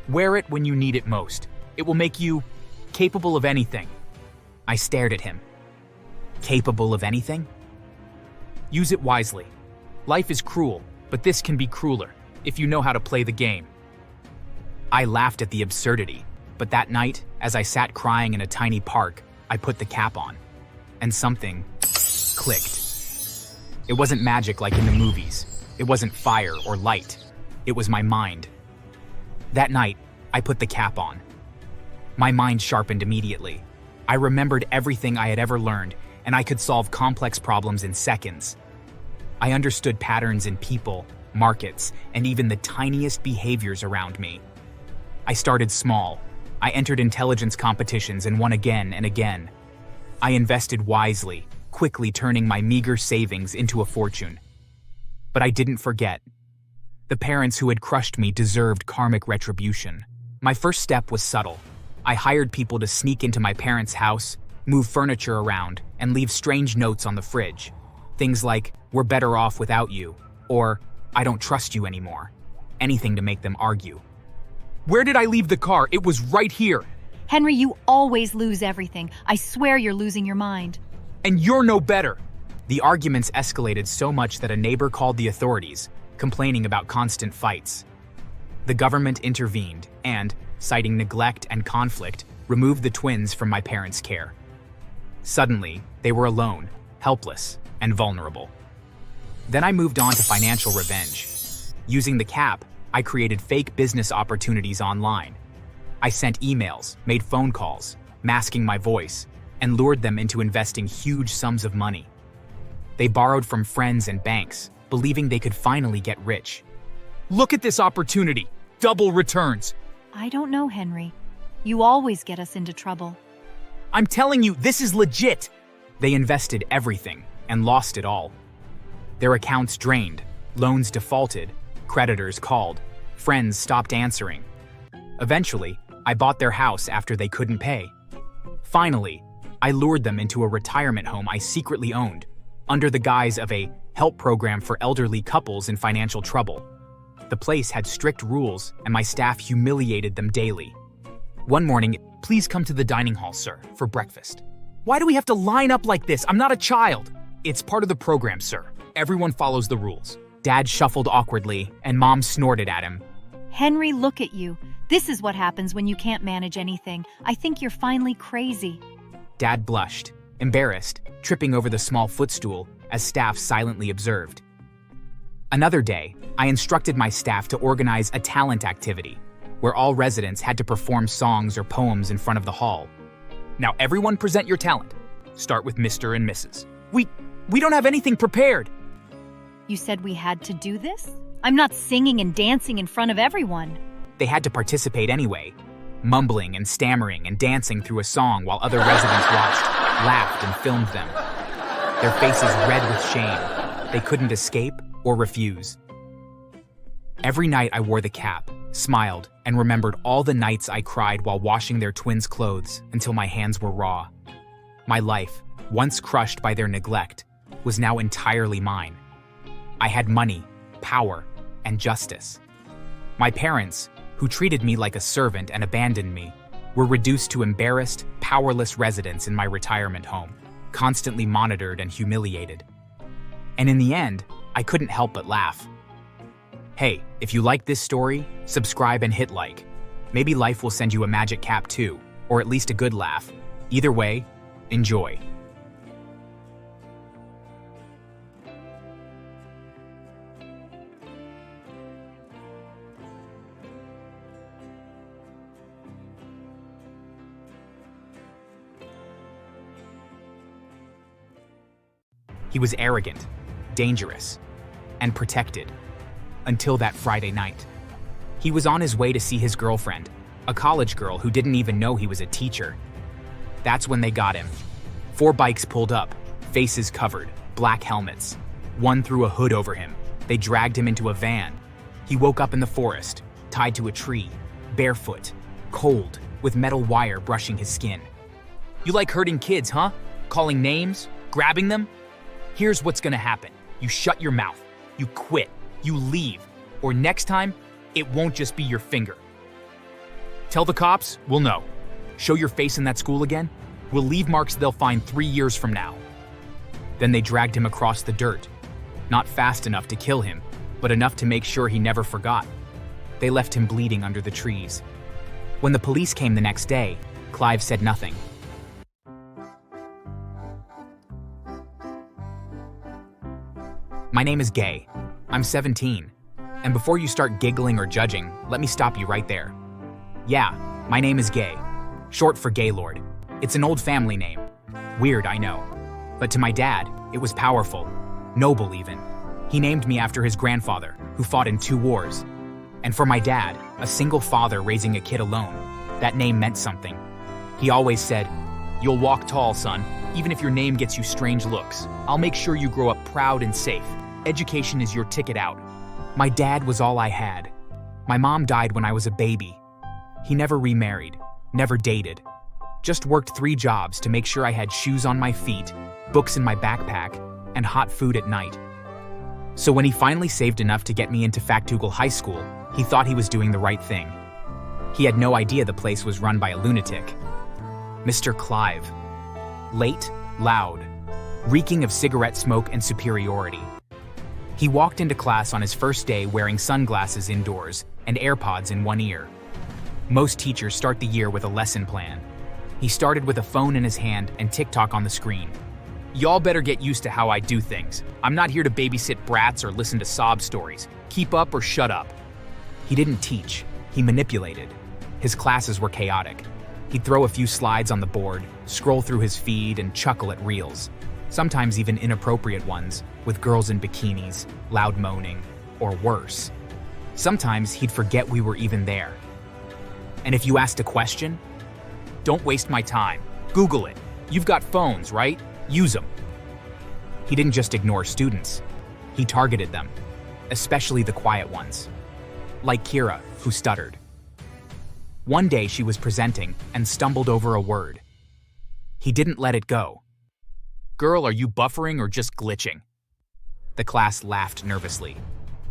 "Wear it when you need it most. It will make you capable of anything." I stared at him. Capable of anything? Use it wisely. Life is cruel, but this can be crueler if you know how to play the game. I laughed at the absurdity, but that night, as I sat crying in a tiny park, I put the cap on, and something clicked. It wasn't magic like in the movies. It wasn't fire or light. It was my mind. That night, I put the cap on. My mind sharpened immediately. I remembered everything I had ever learned, and I could solve complex problems in seconds. I understood patterns in people, markets, and even the tiniest behaviors around me. I started small. I entered intelligence competitions and won again and again. I invested wisely, quickly turning my meager savings into a fortune. But I didn't forget. The parents who had crushed me deserved karmic retribution. My first step was subtle. I hired people to sneak into my parents' house, move furniture around, and leave strange notes on the fridge. Things like, "We're better off without you," or "I don't trust you anymore." Anything to make them argue. "Where did I leave the car? It was right here." Henry, you always lose everything. I swear you're losing your mind. "And you're no better." The arguments escalated so much that a neighbor called the authorities, complaining about constant fights. The government intervened and, citing neglect and conflict, removed the twins from my parents' care. Suddenly, they were alone, helpless, and vulnerable. Then I moved on to financial revenge. Using the cap, I created fake business opportunities online. I sent emails, made phone calls, masking my voice, and lured them into investing huge sums of money. They borrowed from friends and banks, believing they could finally get rich. "Look at this opportunity! Double returns!" I don't know, Henry. You always get us into trouble. "I'm telling you, this is legit!" They invested everything and lost it all. Their accounts drained, loans defaulted, creditors called, friends stopped answering. Eventually, I bought their house after they couldn't pay. Finally, I lured them into a retirement home I secretly owned, under the guise of a help program for elderly couples in financial trouble. The place had strict rules, and my staff humiliated them daily. One morning, "Please come to the dining hall, sir, for breakfast." "Why do we have to line up like this? I'm not a child." "It's part of the program, sir. Everyone follows the rules." Dad shuffled awkwardly, and Mom snorted at him. Henry, look at you. This is what happens when you can't manage anything. I think you're finally crazy. Dad blushed, embarrassed, tripping over the small footstool as staff silently observed. Another day, I instructed my staff to organize a talent activity, where all residents had to perform songs or poems in front of the hall. "Now everyone present your talent. Start with Mr. and Mrs. We don't have anything prepared." You said we had to do this? I'm not singing and dancing in front of everyone. They had to participate anyway, mumbling and stammering and dancing through a song while other residents watched, laughed, and filmed them. Their faces red with shame. They couldn't escape or refuse. Every night I wore the cap, smiled, and remembered all the nights I cried while washing their twins' clothes until my hands were raw. My life, once crushed by their neglect, was now entirely mine. I had money, power, and justice. My parents, who treated me like a servant and abandoned me, were reduced to embarrassed, powerless residents in my retirement home, constantly monitored and humiliated. And in the end, I couldn't help but laugh. Hey, if you like this story, subscribe and hit like. Maybe life will send you a magic cap too, or at least a good laugh. Either way, enjoy. He was arrogant, dangerous, and protected. Until that Friday night. He was on his way to see his girlfriend, a college girl who didn't even know he was a teacher. That's when they got him. 4 bikes pulled up, faces covered, black helmets. One threw a hood over him. They dragged him into a van. He woke up in the forest, tied to a tree, barefoot, cold, with metal wire brushing his skin. You like hurting kids, huh? Calling names? Grabbing them? Here's what's gonna happen. You shut your mouth. You quit. You leave. Or next time, it won't just be your finger. Tell the cops, we'll know. Show your face in that school again, we'll leave marks they'll find 3 years from now. Then they dragged him across the dirt. Not fast enough to kill him, but enough to make sure he never forgot. They left him bleeding under the trees. When the police came the next day, Clive said nothing. My name is Gay. I'm 17. And before you start giggling or judging, let me stop you right there. Yeah, my name is Gay. Short for Gaylord. It's an old family name. Weird, I know. But to my dad, it was powerful. Noble, even. He named me after his grandfather, who fought in 2 wars. And for my dad, a single father raising a kid alone, that name meant something. He always said, "You'll walk tall, son, even if your name gets you strange looks. I'll make sure you grow up proud and safe. Education is your ticket out." My dad was all I had. My mom died when I was a baby. He never remarried, never dated. Just worked 3 jobs to make sure I had shoes on my feet, books in my backpack, and hot food at night. So when he finally saved enough to get me into Factoogle High School, he thought he was doing the right thing. He had no idea the place was run by a lunatic. Mr. Clive. Late, loud, reeking of cigarette smoke and superiority. He walked into class on his first day wearing sunglasses indoors and AirPods in one ear. Most teachers start the year with a lesson plan. He started with a phone in his hand and TikTok on the screen. Y'all better get used to how I do things. I'm not here to babysit brats or listen to sob stories. Keep up or shut up. He didn't teach, he manipulated. His classes were chaotic. He'd throw a few slides on the board, scroll through his feed, and chuckle at reels. Sometimes even inappropriate ones, with girls in bikinis, loud moaning, or worse. Sometimes he'd forget we were even there. And if you asked a question, "Don't waste my time. Google it. You've got phones, right? Use them." He didn't just ignore students. He targeted them, especially the quiet ones. Like Kira, who stuttered. One day she was presenting and stumbled over a word. He didn't let it go. "Girl, are you buffering or just glitching?" The class laughed nervously.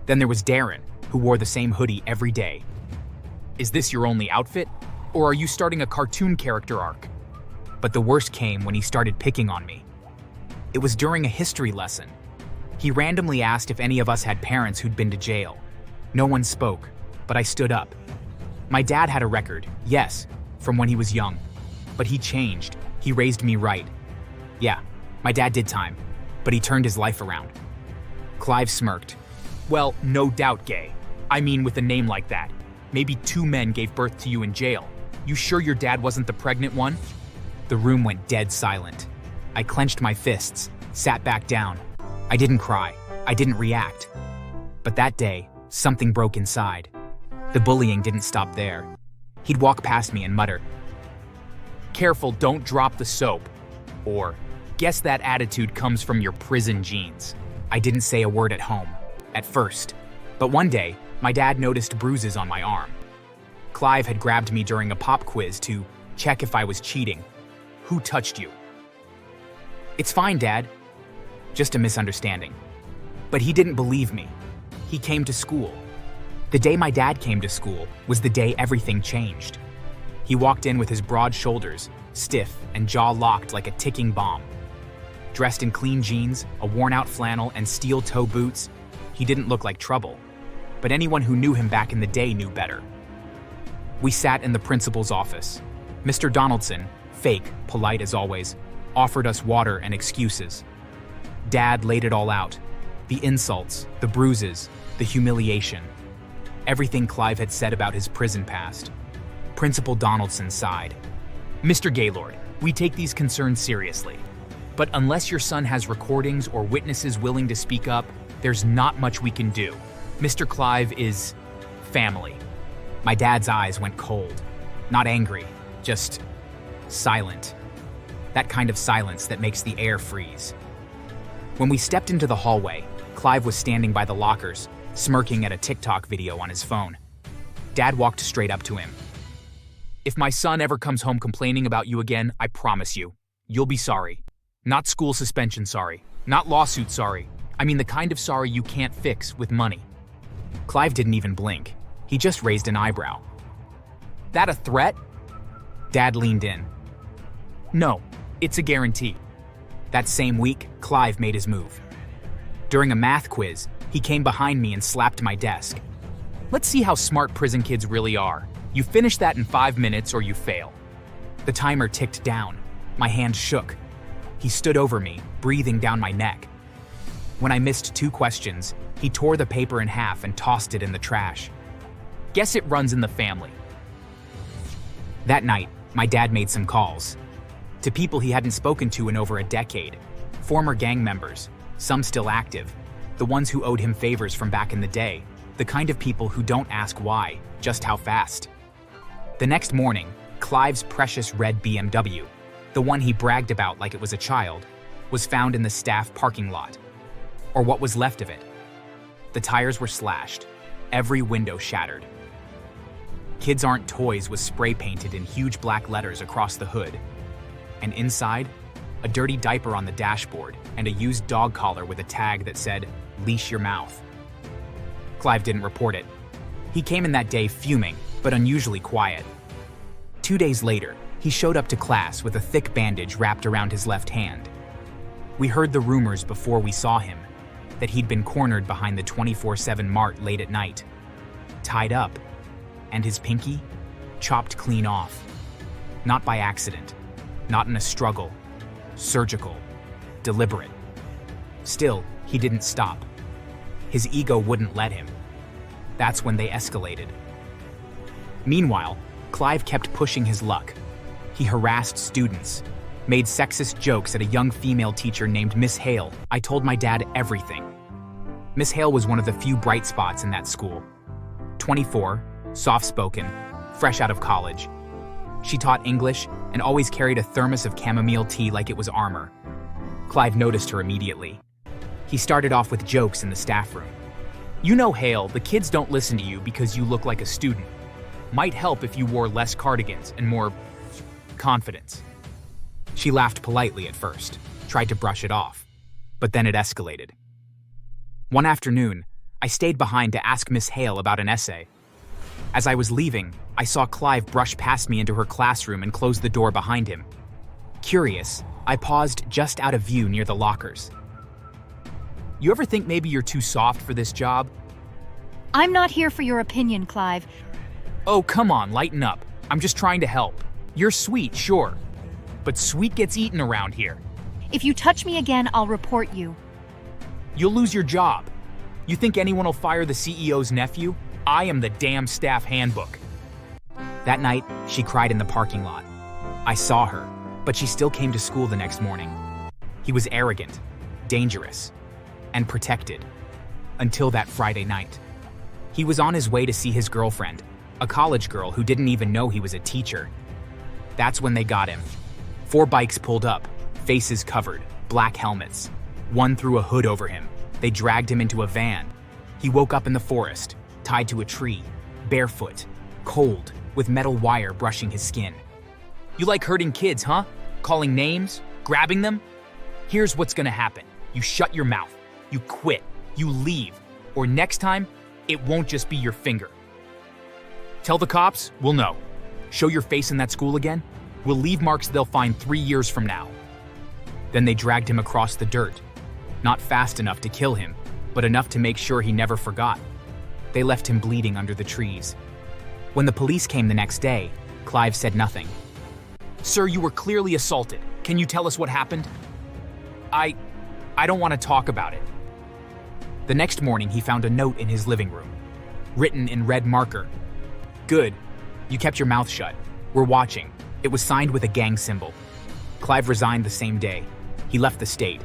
Then there was Darren, who wore the same hoodie every day. "Is this your only outfit? Or are you starting a cartoon character arc?" But the worst came when he started picking on me. It was during a history lesson. He randomly asked if any of us had parents who'd been to jail. No one spoke, but I stood up. My dad had a record, yes, from when he was young. But he changed. He raised me right. Yeah, my dad did time, but he turned his life around. Clive smirked. "Well, no doubt gay. I mean, with a name like that. Maybe 2 men gave birth to you in jail. You sure your dad wasn't the pregnant one?" The room went dead silent. I clenched my fists, sat back down. I didn't cry. I didn't react. But that day, something broke inside. The bullying didn't stop there. He'd walk past me and mutter, "Careful, don't drop the soap." Or, "Guess that attitude comes from your prison jeans." I didn't say a word at home, at first. But one day, my dad noticed bruises on my arm. Clive had grabbed me during a pop quiz to check if I was cheating. "Who touched you?" "It's fine, Dad." Just a misunderstanding. But he didn't believe me. He came to school. The day my dad came to school was the day everything changed. He walked in with his broad shoulders, stiff and jaw locked like a ticking bomb. Dressed in clean jeans, a worn-out flannel, and steel-toe boots, he didn't look like trouble. But anyone who knew him back in the day knew better. We sat in the principal's office. Mr. Donaldson, fake, polite as always, offered us water and excuses. Dad laid it all out. The insults, the bruises, the humiliation. Everything Clive had said about his prison past. Principal Donaldson sighed. "Mr. Gaylord, we take these concerns seriously. But unless your son has recordings or witnesses willing to speak up, there's not much we can do. Mr. Clive is family." My dad's eyes went cold. Not angry, just silent. That kind of silence that makes the air freeze. When we stepped into the hallway, Clive was standing by the lockers, smirking at a TikTok video on his phone. Dad walked straight up to him. If my son ever comes home complaining about you again, I promise you, you'll be sorry. Not school suspension sorry. Not lawsuit sorry. I mean the kind of sorry you can't fix with money. Clive didn't even blink. He just raised an eyebrow. That a threat? Dad leaned in. No, it's a guarantee. That same week, Clive made his move. During a math quiz, he came behind me and slapped my desk. Let's see how smart prison kids really are. You finish that in 5 minutes or you fail. The timer ticked down. My hand shook. He stood over me, breathing down my neck. When I missed 2 questions, he tore the paper in half and tossed it in the trash. Guess it runs in the family. That night, my dad made some calls. To people he hadn't spoken to in over a decade. Former gang members, some still active. The ones who owed him favors from back in the day. The kind of people who don't ask why, just how fast. The next morning, Clive's precious red BMW, the one he bragged about like it was a child, was found in the staff parking lot. Or what was left of it. The tires were slashed, every window shattered. Kids Aren't Toys was spray painted in huge black letters across the hood. And inside, a dirty diaper on the dashboard and a used dog collar with a tag that said, "Leash your mouth." Clive didn't report it. He came in that day fuming, but unusually quiet. 2 days later, he showed up to class with a thick bandage wrapped around his left hand. We heard the rumors before we saw him, that he'd been cornered behind the 24/7 mart late at night, tied up, and his pinky chopped clean off. Not by accident, not in a struggle, surgical, deliberate. Still, he didn't stop. His ego wouldn't let him. That's when they escalated. Meanwhile, Clive kept pushing his luck. He harassed students, made sexist jokes at a young female teacher named Miss Hale. I told my dad everything. Miss Hale was one of the few bright spots in that school. 24, soft-spoken, fresh out of college. She taught English and always carried a thermos of chamomile tea like it was armor. Clive noticed her immediately. He started off with jokes in the staff room. "You know, Hale, the kids don't listen to you because you look like a student. Might help if you wore less cardigans and more confidence." She laughed politely at first, tried to brush it off, but then it escalated. One afternoon, I stayed behind to ask Miss Hale about an essay. As I was leaving, I saw Clive brush past me into her classroom and close the door behind him. Curious, I paused just out of view near the lockers. "You ever think maybe you're too soft for this job?" I'm not here for your opinion, Clive. "Oh, come on, lighten up. I'm just trying to help. You're sweet, sure. But sweet gets eaten around here. If you touch me again, I'll report you. You'll lose your job. You think anyone will fire the CEO's nephew? I am the damn staff handbook." That night, she cried in the parking lot. I saw her, but she still came to school the next morning. He was arrogant, dangerous, and protected. Until that Friday night. He was on his way to see his girlfriend, a college girl who didn't even know he was a teacher. That's when they got him. 4 bikes pulled up, faces covered, black helmets. One threw a hood over him. They dragged him into a van. He woke up in the forest, tied to a tree, barefoot, cold, with metal wire brushing his skin. "You like hurting kids, huh? Calling names? Grabbing them? Here's what's gonna happen. You shut your mouth. You quit. You leave. Or next time, it won't just be your finger. Tell the cops, we'll know. Show your face in that school again, we'll leave marks they'll find 3 years from now." Then they dragged him across the dirt. Not fast enough to kill him, but enough to make sure he never forgot. They left him bleeding under the trees. When the police came the next day, Clive said nothing. "Sir, you were clearly assaulted. Can you tell us what happened?" I don't want to talk about it." The next morning, he found a note in his living room, written in red marker. "Good. You kept your mouth shut. We're watching." It was signed with a gang symbol. Clive resigned the same day. He left the state,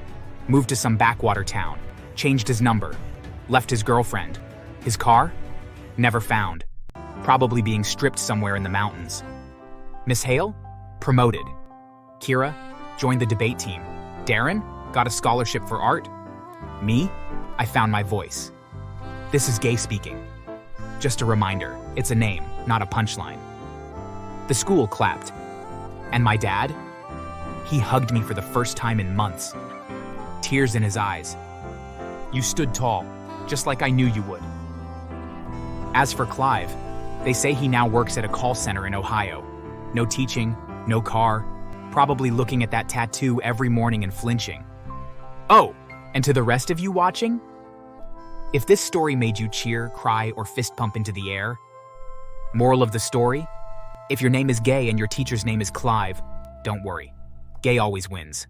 moved to some backwater town, changed his number, left his girlfriend. His car? Never found. Probably being stripped somewhere in the mountains. Miss Hale? Promoted. Kira? Joined the debate team. Darren? Got a scholarship for art. Me? I found my voice. This is Gay speaking. Just a reminder, it's a name, not a punchline. The school clapped. And my dad? He hugged me for the first time in months. Tears in his eyes. You stood tall, just like I knew you would. As for Clive, they say he now works at a call center in Ohio. No teaching, no car, probably looking at that tattoo every morning and flinching. Oh, and to the rest of you watching, if this story made you cheer, cry, or fist pump into the air, moral of the story, if your name is Gay and your teacher's name is Clive, don't worry. Gay always wins.